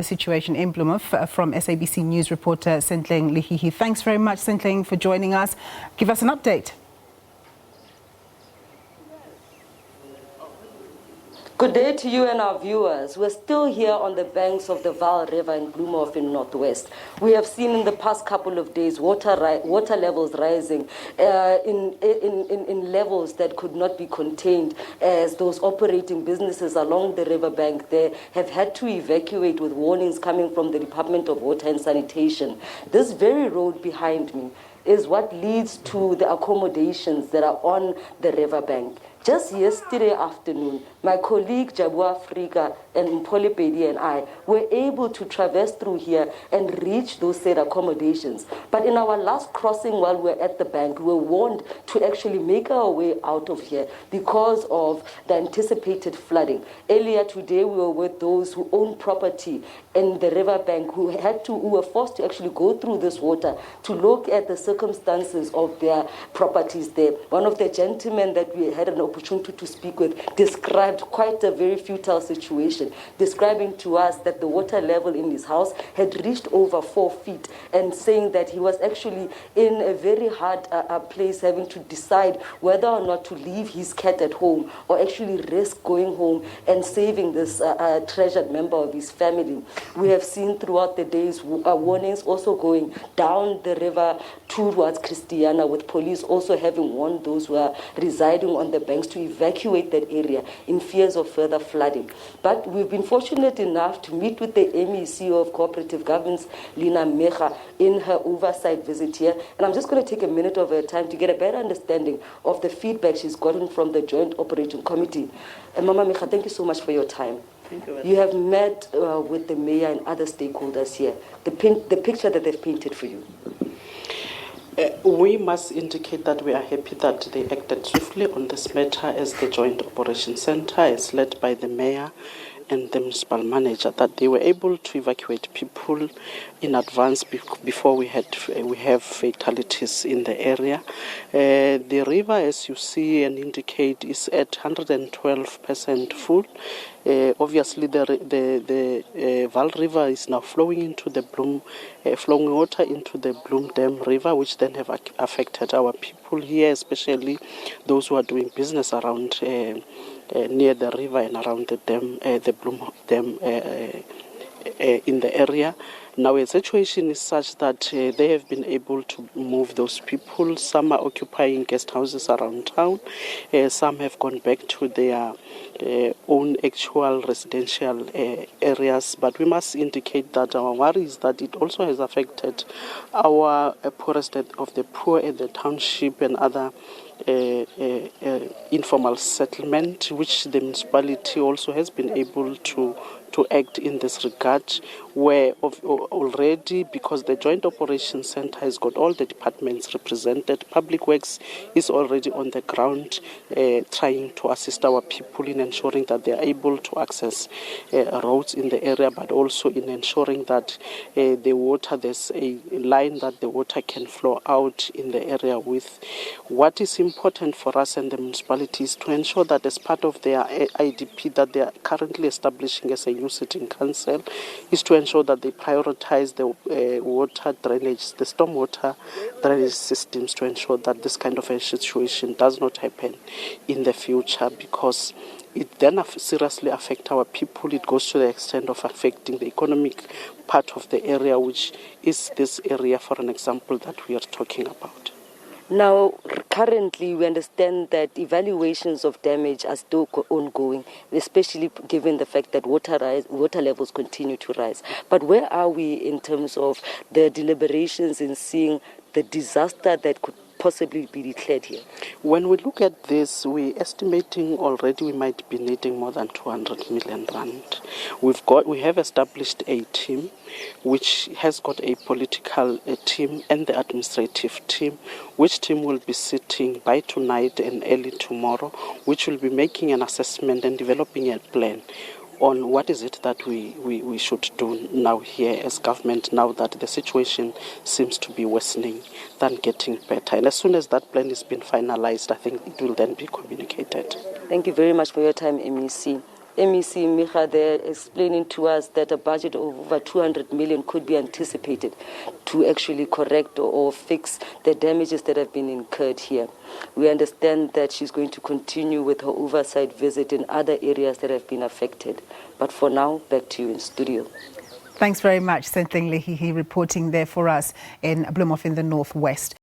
The situation in Bloemhof from SABC News reporter Sentleeng Lehihi. Thanks very much, Sentleeng, for joining us. Give us an update. Good day to you and our viewers. We're still here on the banks of the Vaal River in Bloemhof in Northwest. We have seen in the past couple of days water levels rising in levels that could not be contained, as those operating businesses along the riverbank there have had to evacuate with warnings coming from the Department of Water and Sanitation. This very road behind me is what leads to the accommodations that are on the riverbank. Just yesterday afternoon, my colleague Jabu Afrika and Mpole Pedi and I were able to traverse through here and reach those said accommodations. But in our last crossing while we were at the bank, we were warned to actually make our way out of here because of the anticipated flooding. Earlier today, we were with those who own property in the riverbank who were forced to actually go through this water to look at the circumstances of their properties there. One of the gentlemen that we had an opportunity to speak with described quite a very futile situation, describing to us that the water level in his house had reached over 4 feet, and saying that he was actually in a very hard place, having to decide whether or not to leave his cat at home or actually risk going home and saving this treasured member of his family. We have seen throughout the days warnings also going down the river towards Christiana, with police also having warned those who are residing on the banks to evacuate that area in fears of further flooding. But we've been fortunate enough to meet with the MEC of Cooperative Governance, Lina Mecha, in her oversight visit here. And I'm just going to take a minute of her time to get a better understanding of the feedback she's gotten from the Joint Operating Committee. And Mama Mecha, thank you so much for your time. You have met with the mayor and other stakeholders here. The picture that they've painted for you. We must indicate that we are happy that they acted swiftly on this matter, as the Joint Operations Center is led by the mayor and the municipal manager, that they were able to evacuate people in advance before we have fatalities in the area. The river, as you see and indicate, is at 112% full. Obviously, the Vaal River is now flowing into the flowing water into the Bloem Dam River, which then have affected our people here, especially those who are doing business around near the river and around the dam, the Bloem Dam in the area. Now, the situation is such that they have been able to move those people. Some are occupying guest houses around town. Some have gone back to their own actual residential areas. But we must indicate that our worry is that it also has affected our poorest of the poor in the township and other informal settlement, which the municipality also has been able to act in this regard, where already, because the Joint Operations Center has got all the departments represented, Public Works is already on the ground trying to assist our people in ensuring that they are able to access roads in the area, but also in ensuring that the water, there's a line that the water can flow out in the area with. What is important for us and the municipalities to ensure that as part of their IDP that they are currently establishing as a new sitting council is to ensure that they prioritize the water drainage, the stormwater drainage systems, to ensure that this kind of a situation does not happen in the future, because it then seriously affects our people. It goes to the extent of affecting the economic part of the area, which is this area, for an example, that we are talking about. Now, currently, we understand that evaluations of damage are still ongoing, especially given the fact that water levels continue to rise. But where are we in terms of the deliberations in seeing the disaster that could possibly be declared here? When we look at this, we're estimating already we might be needing more than 200 million rand. We have established a team which has got a political team and the administrative team, which team will be sitting by tonight and early tomorrow, which will be making an assessment and developing a plan on what is it that we should do now here as government, now that the situation seems to be worsening than getting better. And as soon as that plan has been finalized, I think it will then be communicated. Thank you very much for your time, MEC. MEC Micha there explaining to us that a budget of over 200 million could be anticipated to actually correct or fix the damages that have been incurred here. We understand that she's going to continue with her oversight visit in other areas that have been affected. But for now, back to you in studio. Thanks very much, Sentleeng Lehihi, reporting there for us in Bloemhof in the northwest.